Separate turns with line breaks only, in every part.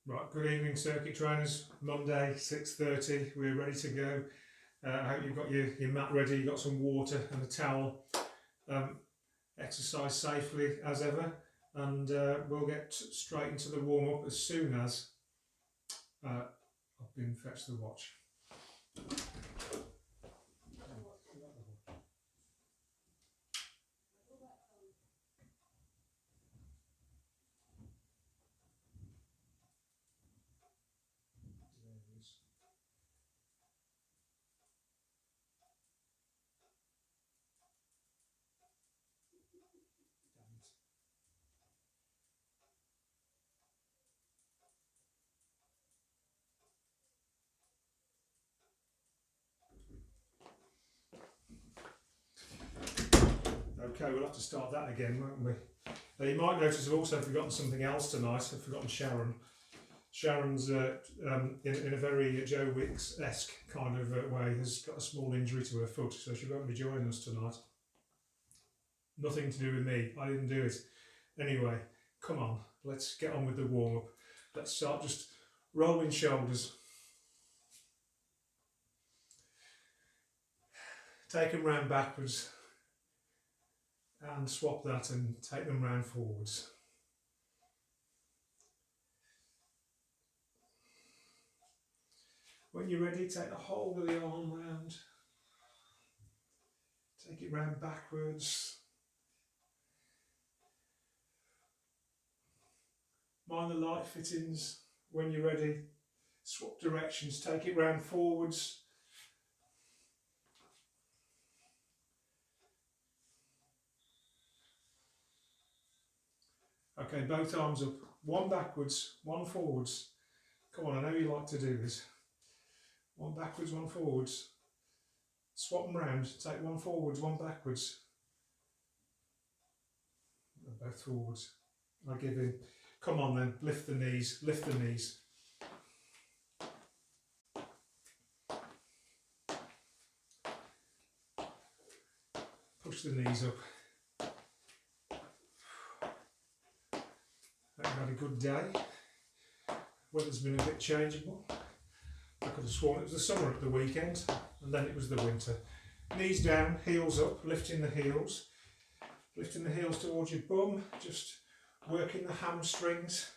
Right, good evening circuit trainers. Monday 6:30, we're ready to go. I hope you've got your mat ready, you've got some water and a towel. Exercise safely as ever, and we'll get straight into the warm-up as soon as I've been fetched the watch. Okay, we'll have to start that again, won't we? Now you might notice I've also forgotten something else tonight. I've forgotten Sharon. Sharon's in a very Joe Wicks-esque kind of way, has got a small injury to her foot, so she won't be joining us tonight. Nothing to do with me, I didn't do it. Anyway, come on, let's get on with the warm-up. Let's start just rolling shoulders. Take them round backwards and swap that and take them round forwards. When you're ready, take the whole of the arm round. Take it round backwards. Mind the light fittings. When you're ready, swap directions, take it round forwards. Okay, both arms up. One backwards, one forwards. Come on, I know you like to do this. One backwards, one forwards. Swap them round. Take one forwards, one backwards. Both forwards. I give in. Come on then, lift the knees, lift the knees. Push the knees up. I've had a good day. Weather's been a bit changeable. I could have sworn it was the summer at the weekend, and then it was the winter. Knees down, heels up, lifting the heels. Lifting the heels towards your bum, just working the hamstrings.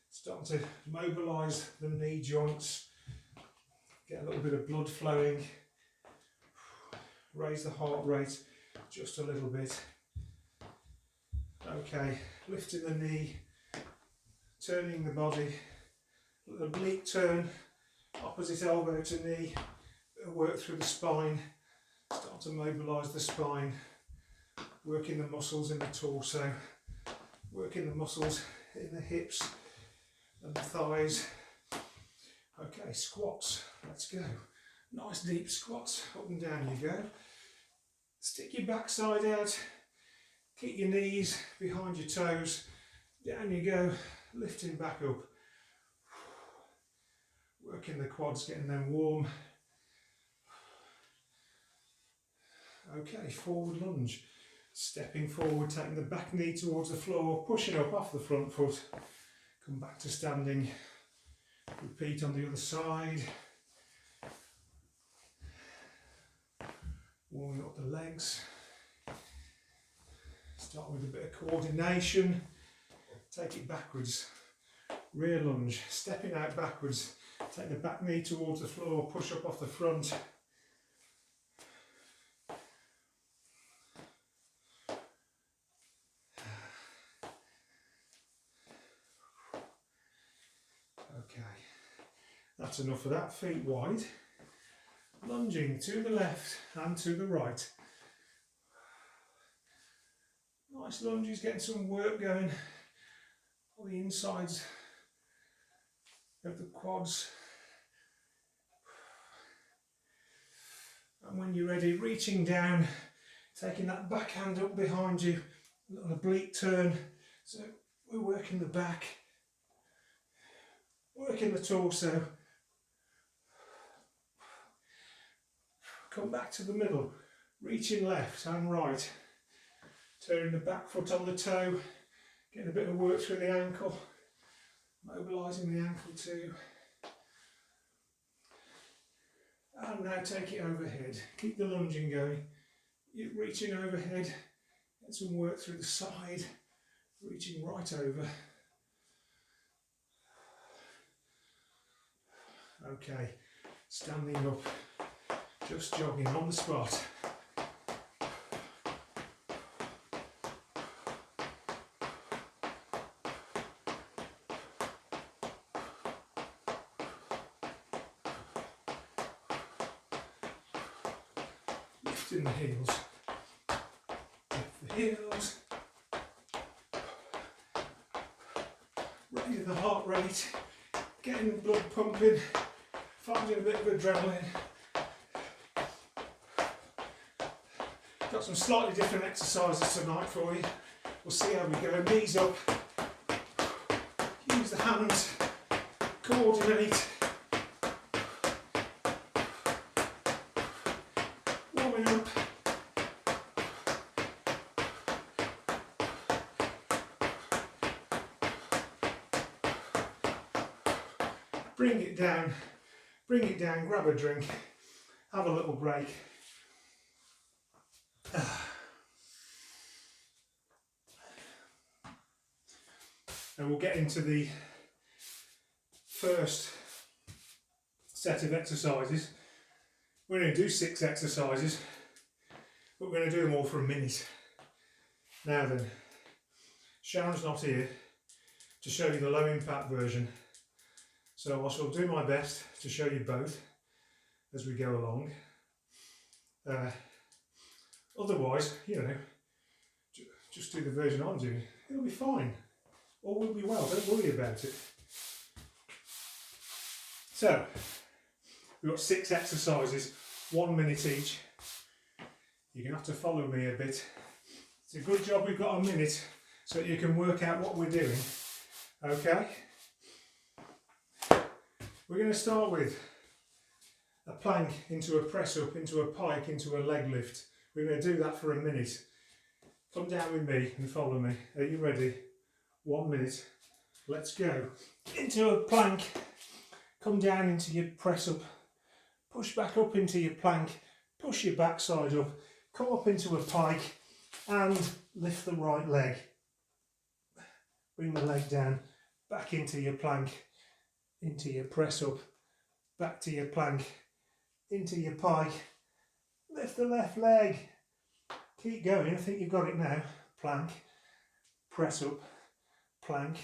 Starting to mobilise the knee joints. Get a little bit of blood flowing. Raise the heart rate just a little bit. Okay, lifting the knee, turning the body, the oblique turn, opposite elbow to knee, work through the spine, start to mobilise the spine, working the muscles in the torso, working the muscles in the hips and the thighs. Okay, squats, let's go. Nice deep squats, up and down you go. Stick your backside out, keep your knees behind your toes, down you go, lifting back up. Working the quads, getting them warm. Okay, forward lunge. Stepping forward, taking the back knee towards the floor, pushing up off the front foot. Come back to standing. Repeat on the other side. Warming up the legs. Start with a bit of coordination. Take it backwards. Rear lunge. Stepping out backwards. Take the back knee towards the floor. Push up off the front. Okay, that's enough of that. Feet wide. Lunging to the left and to the right. Nice lunges, getting some work going on the insides of the quads. And when you're ready, reaching down, taking that back hand up behind you, a little oblique turn. So we're working the back, working the torso. Come back to the middle, reaching left and right. Turning the back foot on the toe, getting a bit of work through the ankle. mobilising the ankle too. And now take it overhead. Keep the lunging going. You're reaching overhead. Get some work through the side. Reaching right over. Okay, standing up. Just jogging on the spot. Lifting the heels. Lift the heels. Raising the heart rate. Getting the blood pumping. Finding a bit of adrenaline. Got some slightly different exercises tonight for you. We'll see how we go. Knees up. Use the hands. Coordinate. Warming up. Bring it down. Bring it down, grab a drink, have a little break. And we'll get into the first set of exercises. We're going to do 6 exercises, but we're going to do them all for a minute. Now then, Sharon's not here to show you the low impact version. So I shall do my best to show you both as we go along. Otherwise, you know, just do the version I'm doing. It'll be fine. All will be well, don't worry about it. So, we've got 6 exercises, 1 minute each. You're going to have to follow me a bit. It's a good job we've got a minute so you can work out what we're doing. Okay? We're going to start with a plank into a press up, into a pike, into a leg lift. We're going to do that for a minute. Come down with me and follow me. Are you ready? 1 minute. Let's go. Into a plank. Come down into your press up. Push back up into your plank. Push your backside up. Come up into a pike and lift the right leg. Bring the leg down. Back into your plank. Into your press up, back to your plank, into your pike, lift the left leg, keep going, I think you've got it now, plank, press up, plank,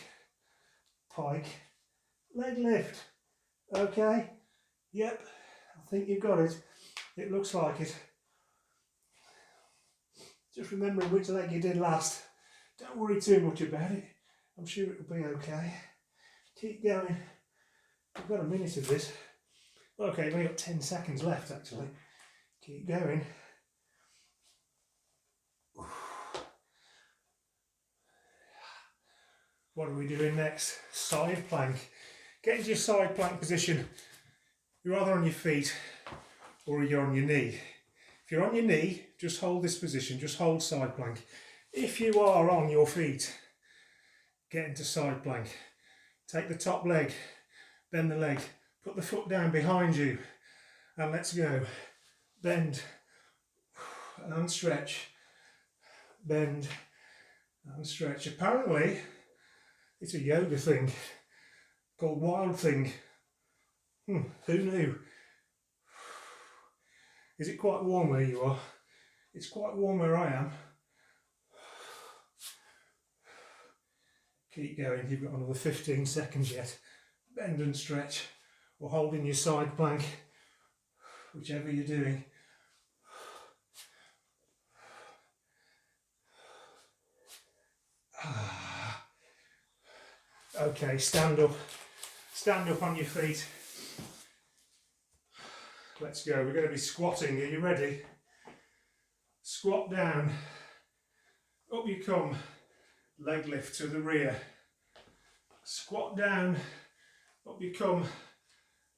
pike, leg lift, okay, yep, I think you've got it, it looks like it. Just remembering which leg you did last, don't worry too much about it, I'm sure it'll be okay, keep going. We've got a minute of this. Okay, we've only got 10 seconds left actually. Keep going. What are we doing next? Side plank. Get into your side plank position. You're either on your feet or you're on your knee. If you're on your knee, just hold this position, just hold side plank. If you are on your feet, get into side plank. Take the top leg. Bend the leg, put the foot down behind you and let's go. Bend and stretch, bend and stretch. Apparently it's a yoga thing called Wild Thing. Who knew? Is it quite warm where you are? It's quite warm where I am. Keep going, you've got another 15 seconds yet. Bend and stretch, or holding your side plank, whichever you're doing. Okay, stand up on your feet. Let's go, we're going to be squatting, are you ready? Squat down, up you come, leg lift to the rear. Squat down, up you come,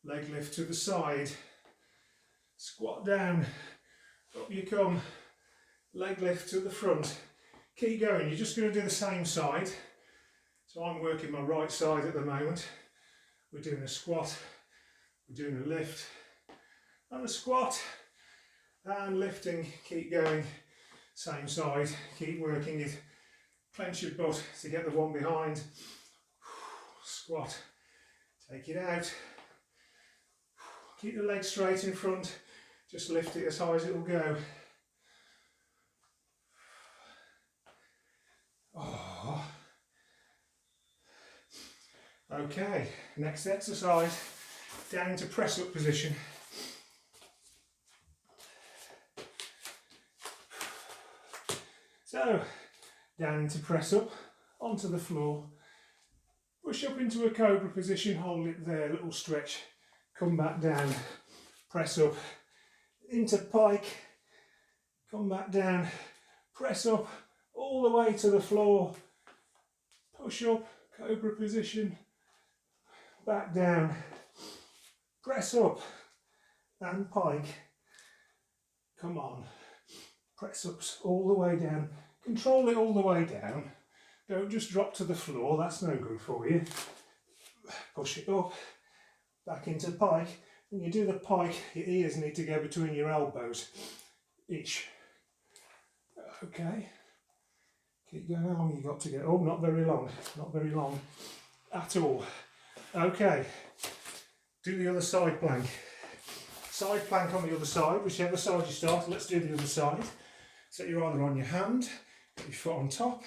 leg lift to the side. Squat down, up you come, leg lift to the front. Keep going, you're just going to do the same side. So I'm working my right side at the moment. We're doing a squat, we're doing a lift and a squat and lifting, keep going, same side, keep working it, clench your butt to get the one behind, squat, take it out, keep the leg straight in front, just lift it as high as it will go. Oh. Okay, next exercise, down into press up position. So, down into press up, onto the floor, push up into a cobra position, hold it there, little stretch, come back down, press up, into pike, come back down, press up, all the way to the floor, push up, cobra position, back down, press up and pike, come on, press ups all the way down, control it all the way down, don't just drop to the floor, that's no good for you, push it up, back into pike. When you do the pike, your ears need to go between your elbows, ish, okay, keep going, how long you got to go, oh not very long at all. Okay, do the other side plank. Side plank on the other side, whichever side you start, let's do the other side. So you're either on your hand, put your foot on top,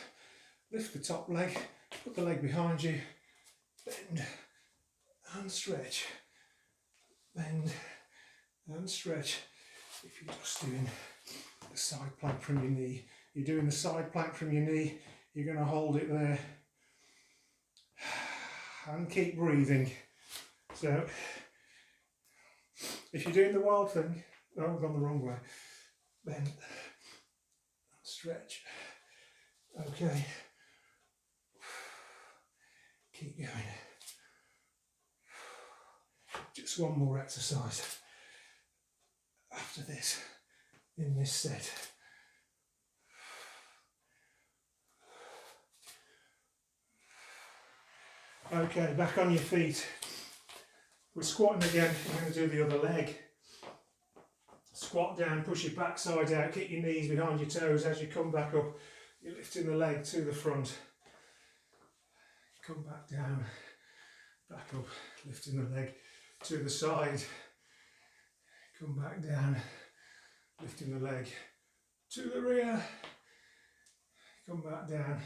lift the top leg, put the leg behind you, bend and stretch, bend and stretch. If you're just doing the side plank from your knee, you're doing the side plank from your knee, you're going to hold it there and keep breathing. So if you're doing the wild thing, oh, I've gone the wrong way, bend, stretch, okay, keep going, just one more exercise after this in this set. Okay, back on your feet. We're squatting again, we're going to do the other leg. Squat down, push your backside out, keep your knees behind your toes as you come back up. You're lifting the leg to the front. Come back down, back up, lifting the leg to the side. Come back down, lifting the leg to the rear. Come back down.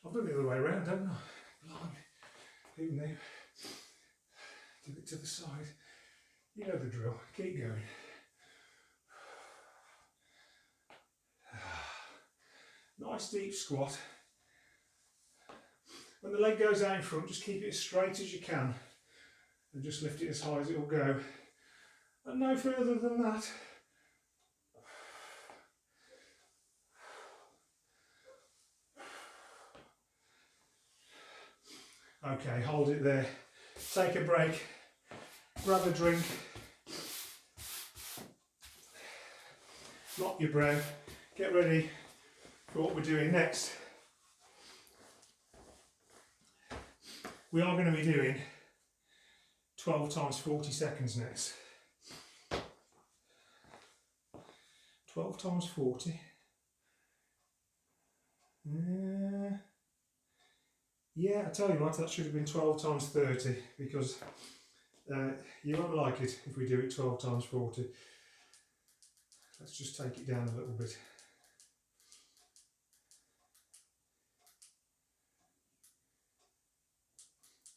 I've done the other way around, haven't I? Blimey, who knew? Do it to the side. You know the drill. Keep going. Nice deep squat. When the leg goes out in front, just keep it as straight as you can and just lift it as high as it will go. And no further than that. Okay, hold it there. Take a break. Grab a drink. Mop your brow. Get ready for what we're doing next. We are going to be doing 12 times 40 seconds next. 12 times 40. Yeah, I tell you what, that should have been 12 times 30 because you won't like it if we do it 12 times 40. Let's just take it down a little bit.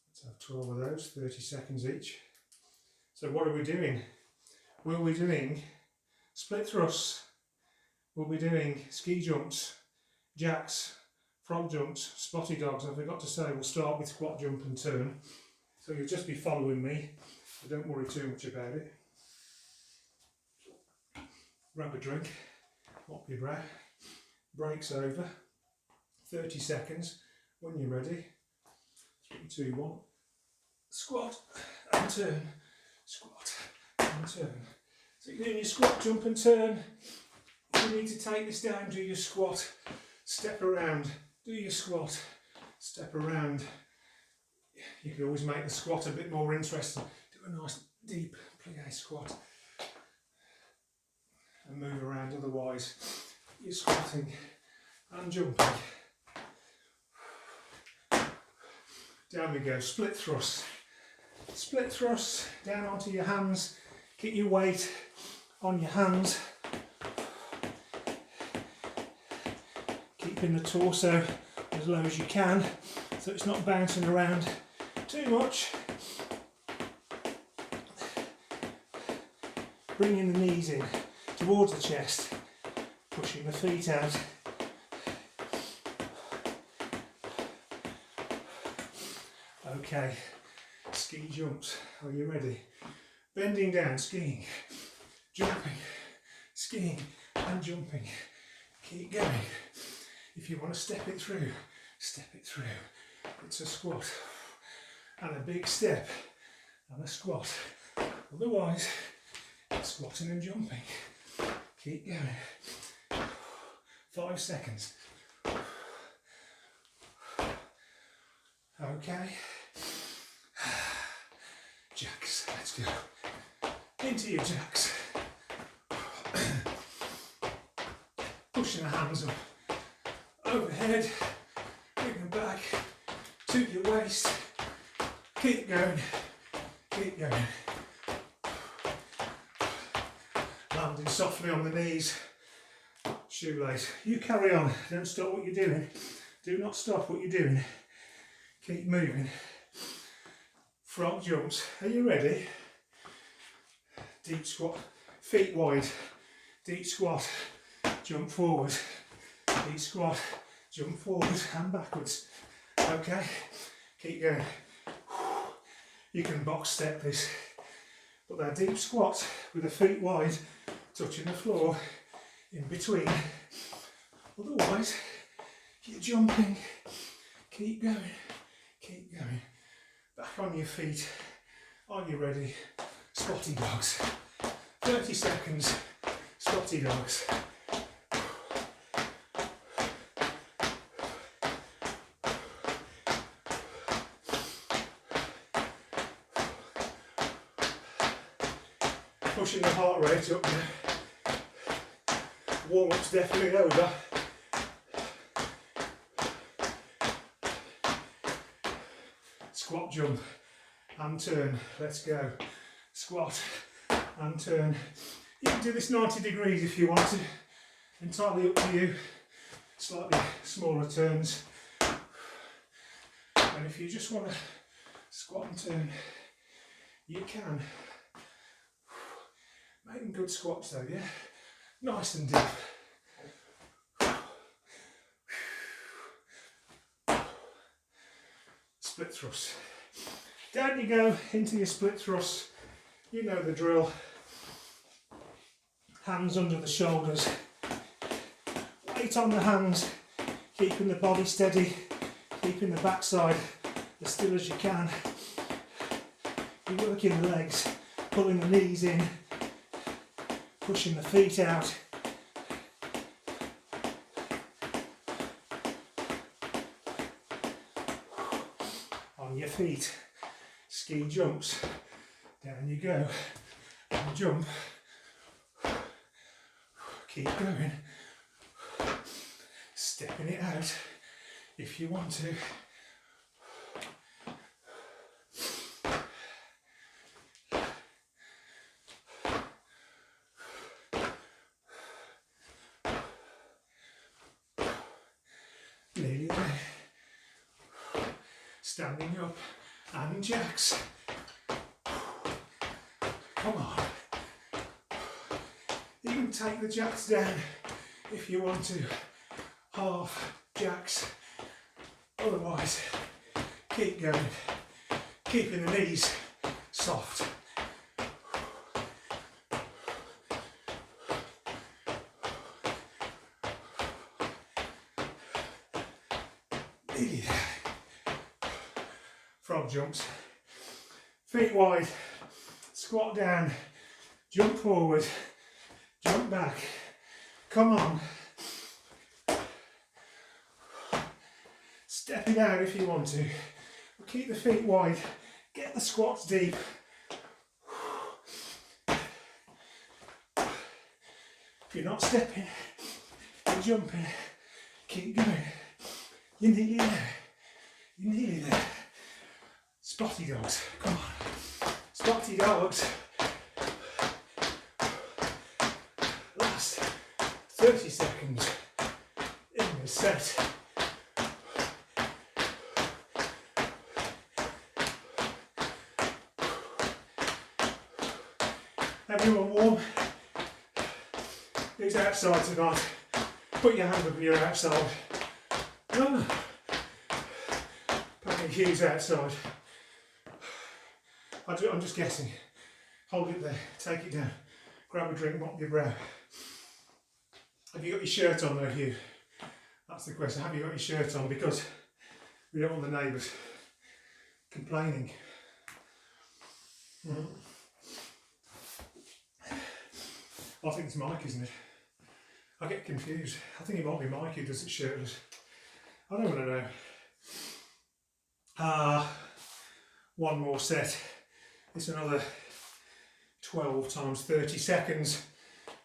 Let's have 12 of those, 30 seconds each. So what are we doing? We'll be doing split thrusts, we'll be doing ski jumps, jacks, frog jumps, spotty dogs, and I forgot to say we'll start with squat, jump and turn. So you'll just be following me, so don't worry too much about it. Grab a drink, mop your brow, breaks over, 30 seconds, when you're ready, 3, 2, 1, squat and turn, squat and turn. So you're doing your squat, jump and turn. You need to take this down, do your squat, step around, do your squat, step around. You can always make the squat a bit more interesting. Do a nice deep plie squat and move around, otherwise you're squatting and jumping. Down we go, split thrust. Split thrust, down onto your hands, keep your weight on your hands. Keeping the torso as low as you can so it's not bouncing around too much. Bringing the knees in towards the chest, pushing the feet out. Okay, ski jumps, are you ready? Bending down, skiing, jumping, skiing and jumping. Keep going. If you want to step it through, step it through. It's a squat and a big step and a squat. Otherwise, it's squatting and jumping. Keep going. 5 seconds. Okay. Jacks, let's go. Into your jacks. Pushing the hands up. Overhead. Bring them back to your waist. Keep going. Keep going. Landing softly on the knees. Shoelace. You carry on. Don't stop what you're doing. Do not stop what you're doing. Keep moving. Frog jumps. Are you ready? Deep squat. Feet wide. Deep squat. Jump forward. Deep squat. Jump forward and backwards. Okay. Keep going. You can box step this. But they're deep squats with the feet wide, touching the floor in between. Otherwise, you're jumping. Keep going. Keep going. Back on your feet. Are you ready? Squatty dogs. 30 seconds. Squatty dogs. Pushing the heart rate up now. Warm-up's definitely over. Squat, jump and turn. Let's go. Squat and turn. You can do this 90 degrees if you want to. Entirely up to you. Slightly smaller turns. And if you just want to squat and turn, you can. Making good squats though, yeah? Nice and deep. Split thrust. Down you go into your split thrust. You know the drill. Hands under the shoulders. Weight on the hands. Keeping the body steady. Keeping the backside as still as you can. You're working the legs. Pulling the knees in. Pushing the feet out. On your feet. Ski jumps. Down you go. And jump. Keep going. Stepping it out if you want to. Nearly there. Standing up and jacks. Come on. You can take the jacks down if you want to. Half jacks. Otherwise, keep going. Keeping the knees soft. Frog jumps. Feet wide. Squat down. Jump forward. Jump back. Come on. Step it down if you want to. But keep the feet wide. Get the squats deep. If you're not stepping, you're jumping. Keep going. You're nearly there. You're nearly there. Spotty dogs. Come on. Spotty dogs. Last 30 seconds in this set. Everyone warm? Who's outside tonight? Put your hand up your outside. Ah. Packing Hughes outside. I'm just guessing. Hold it there, take it down. Grab a drink, mop your brow. Have you got your shirt on though, Hugh? That's the question. Have you got your shirt on? Because we don't want the neighbours complaining. I think it's Mike, isn't it? I get confused. I think it might be Mike who does it shirtless. I don't want to know. One more set. It's another 12 times 30 seconds.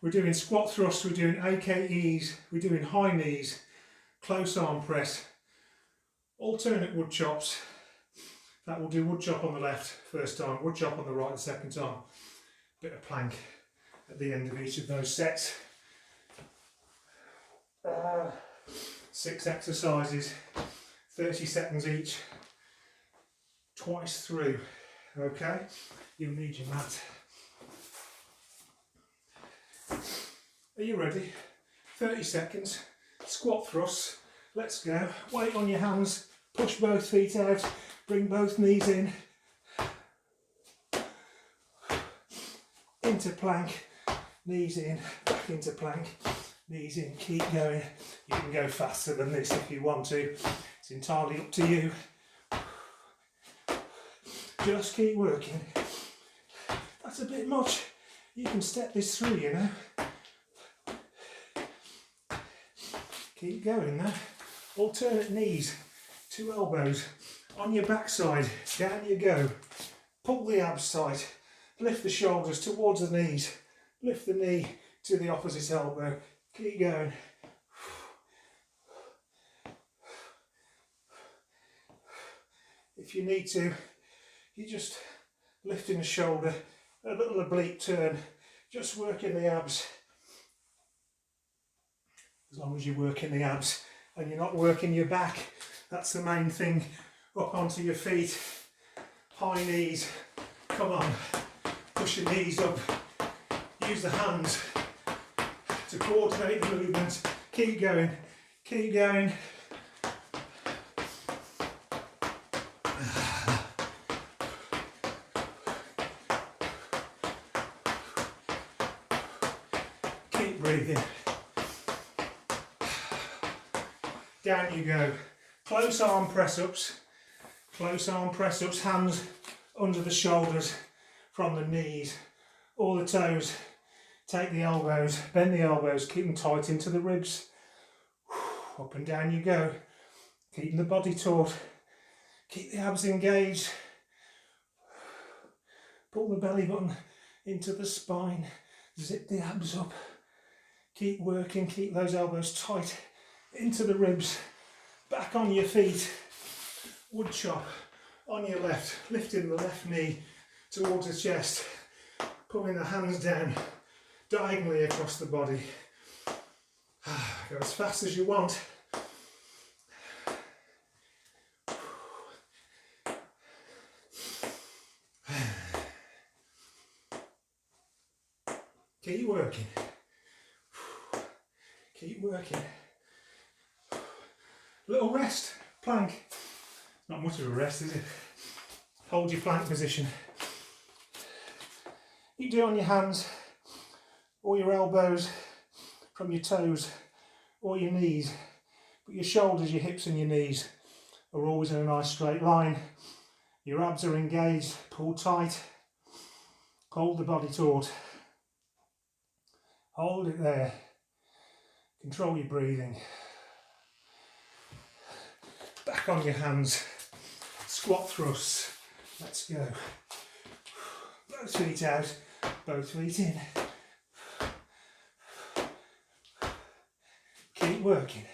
We're doing squat thrusts, we're doing AKEs, we're doing high knees, close arm press, alternate wood chops. That will do wood chop on the left first time, wood chop on the right the second time. Bit of plank at the end of each of those sets. 6 exercises, 30 seconds each, twice through. Okay, you'll need your mat. Are you ready? 30 seconds, squat thrusts. Let's go. Weight on your hands, push both feet out, bring both knees in, into plank, knees in, back into plank, knees in, keep going. You can go faster than this if you want to, it's entirely up to you. Just keep working. That's a bit much. You can step this through, you know. Keep going there. Alternate knees, 2 elbows on your backside. Down you go. Pull the abs tight. Lift the shoulders towards the knees. Lift the knee to the opposite elbow. Keep going. If you need to, you just lifting the shoulder, a little oblique turn, just working the abs. As long as you're working the abs and you're not working your back, that's the main thing. Up onto your feet, high knees, come on, push your knees up, use the hands to coordinate the movement, keep going, keep going. Keep breathing. Down you go. Close arm press ups, hands under the shoulders from the knees, all the toes. Take the elbows, bend the elbows, keep them tight into the ribs. Up and down you go. Keeping the body taut. Keep the abs engaged. Pull the belly button into the spine. Zip the abs up. Keep working, keep those elbows tight into the ribs. Back on your feet. Wood chop on your left. Lifting the left knee towards the chest. Pulling the hands down diagonally across the body. Go as fast as you want. Keep working. Keep working. Little rest, plank. Not much of a rest, is it? Hold your plank position. You do it on your hands, or your elbows, from your toes, or your knees. But your shoulders, your hips and your knees are always in a nice straight line. Your abs are engaged, pull tight. Hold the body taut. Hold it there. Control your breathing. Back on your hands. Squat thrusts. Let's go. Both feet out, both feet in. Keep working.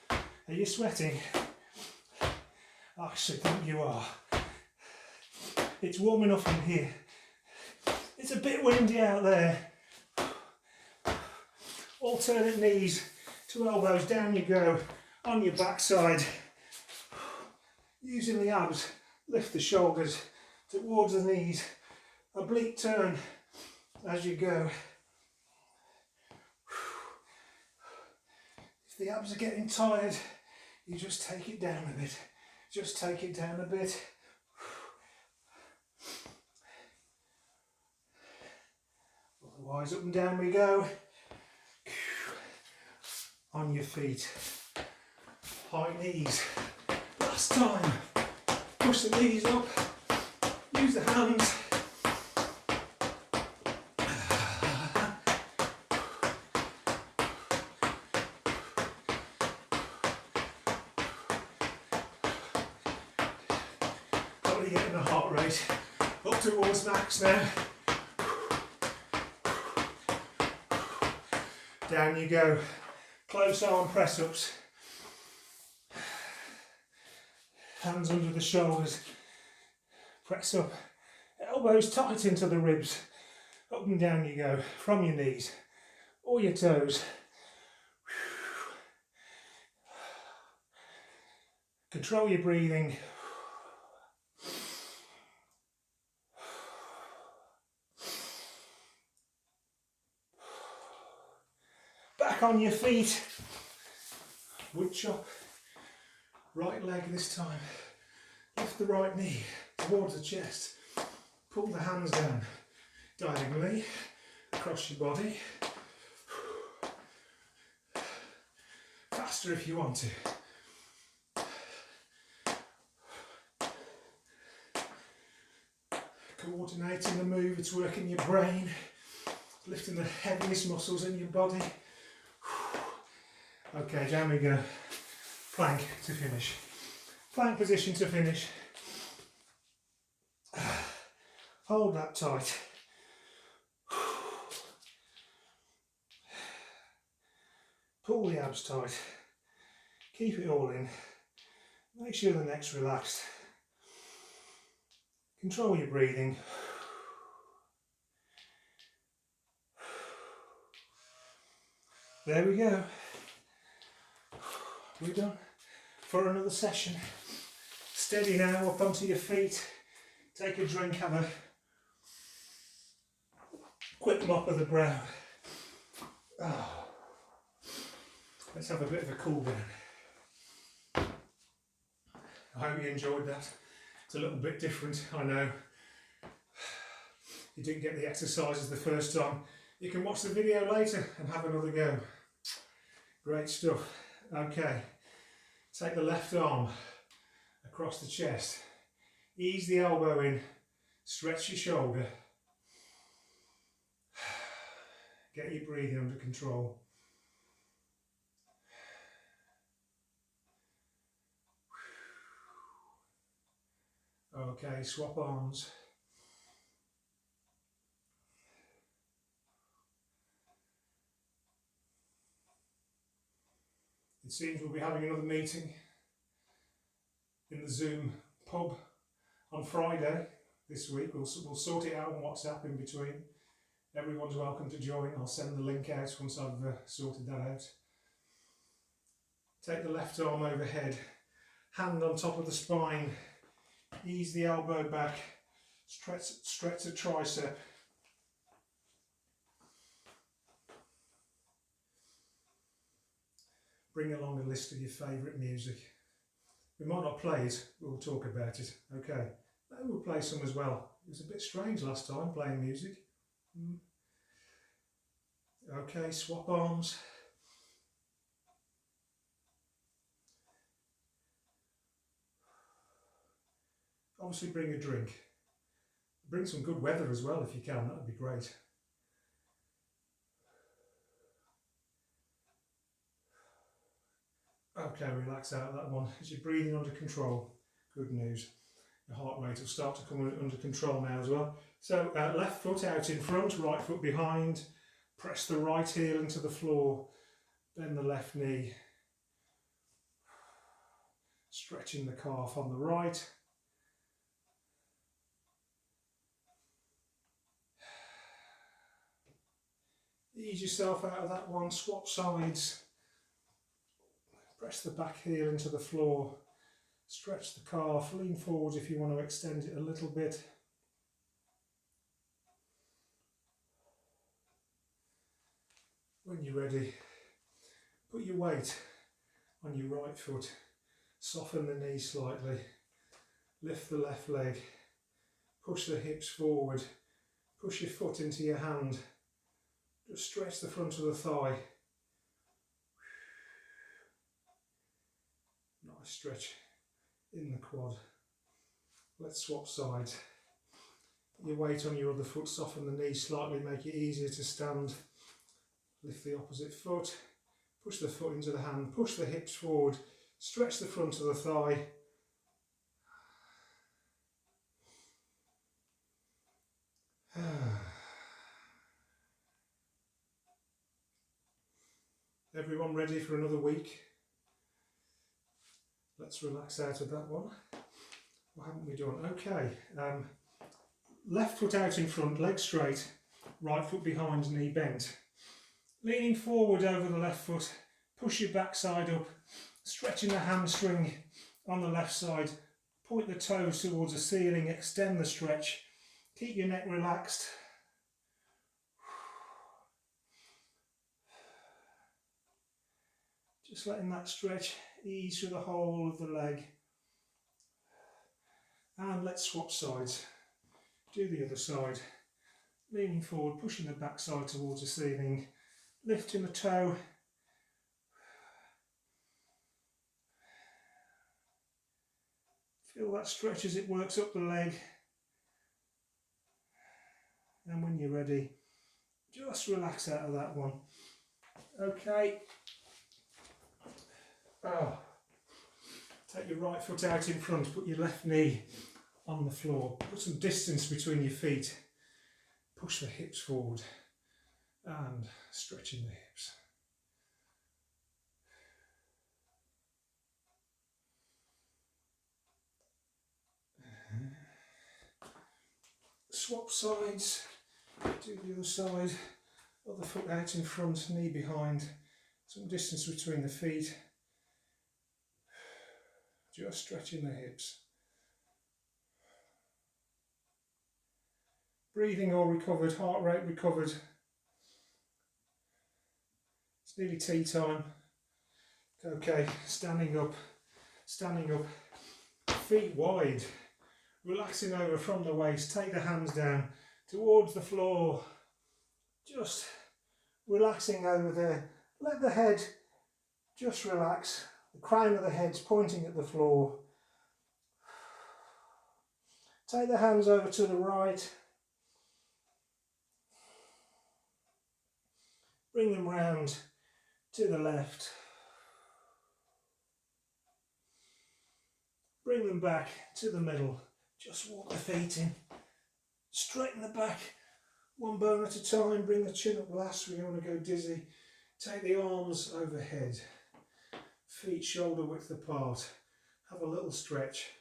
Are you sweating? I should think you are. It's warm enough in here. It's a bit windy out there. Alternate knees to elbows, down you go, on your backside. Using the abs, lift the shoulders towards the knees. Oblique turn as you go. If the abs are getting tired, you just take it down a bit. Just take it down a bit. Otherwise, up and down we go. On your feet. High knees. Last time. Push the knees up. Use the hands. Probably getting the heart rate up towards max now. Down you go. Close arm press ups. Hands under the shoulders. Press up. Elbows tight into the ribs. Up and down you go. From your knees or your toes. Control your breathing. Back on your feet. Wood chop. Right leg this time. Lift the right knee towards the chest. Pull the hands down diagonally across your body. Faster if you want to. Coordinating the move, it's working your brain, lifting the heaviest muscles in your body. Okay, down we go. Plank to finish. Plank position to finish. Hold that tight. Pull the abs tight. Keep it all in. Make sure the neck's relaxed. Control your breathing. There we go. We're done for another session. Steady now, up onto your feet. Take a drink, have a quick mop of the brow. Oh. Let's have a bit of a cool down. I hope you enjoyed that. It's a little bit different, I know. You didn't get the exercises the first time. You can watch the video later and have another go. Great stuff. Okay, take the left arm across the chest. Ease the elbow in, stretch your shoulder. Get your breathing under control. Okay, swap arms. It seems we'll be having another meeting in the Zoom pub on Friday this week. We'll sort it out on WhatsApp in between. Everyone's welcome to join. I'll send the link out once I've sorted that out. Take the left arm overhead, hand on top of the spine. Ease the elbow back, stretch the tricep. Bring along a list of your favourite music. We might not play it, but we'll talk about it. Okay, maybe we'll play some as well. It was a bit strange last time playing music. Okay, swap arms. Obviously bring a drink. Bring some good weather as well if you can, that would be great. Okay, relax out of that one. Is your breathing under control? Good news. Your heart rate will start to come under control now as well. So left foot out in front, right foot behind. Press the right heel into the floor. Bend the left knee. Stretching the calf on the right. Ease yourself out of that one, swap sides. Press the back heel into the floor. Stretch the calf, lean forward if you want to extend it a little bit. When you're ready, put your weight on your right foot. Soften the knee slightly. Lift the left leg. Push the hips forward. Push your foot into your hand. Just stretch the front of the thigh. Nice stretch in the quad. Let's swap sides. Put your weight on your other foot, soften the knee slightly, make it easier to stand. Lift the opposite foot, push the foot into the hand, push the hips forward, stretch the front of the thigh. Everyone ready for another week? Let's relax out of that one. What haven't we done? Okay, left foot out in front, leg straight, right foot behind, knee bent. Leaning forward over the left foot, push your backside up, stretching the hamstring on the left side, point the toes towards the ceiling, extend the stretch, keep your neck relaxed. Just letting that stretch ease through the whole of the leg. And let's swap sides. Do the other side. Leaning forward, pushing the backside towards the ceiling, lifting the toe. Feel that stretch as it works up the leg. And when you're ready, just relax out of that one. Okay. Take your right foot out in front, put your left knee on the floor, put some distance between your feet, push the hips forward and stretching the hips. Swap sides, do the other side, other foot out in front, knee behind, some distance between the feet. Just stretching the hips. Breathing all recovered, heart rate recovered. It's nearly tea time. Okay, standing up, feet wide, relaxing over from the waist, take the hands down towards the floor, just relaxing over there. Let the head just relax. The crown of the head's pointing at the floor. Take the hands over to the right. Bring them round to the left. Bring them back to the middle. Just walk the feet in. Straighten the back, one bone at a time. Bring the chin up last, we don't want to go dizzy. Take the arms overhead. Feet shoulder width apart. Have a little stretch.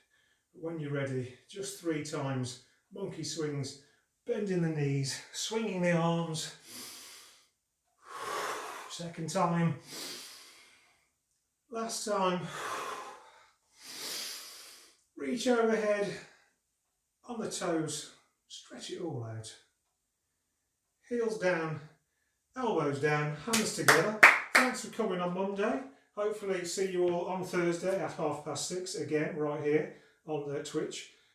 But when you're ready, just 3 times. Monkey swings, bending the knees, swinging the arms. Second time. Last time. Reach overhead on the toes. Stretch it all out. Heels down, elbows down, hands together. Thanks for coming on Monday. Hopefully see you all on Thursday at 6:30 again, right here on Twitch.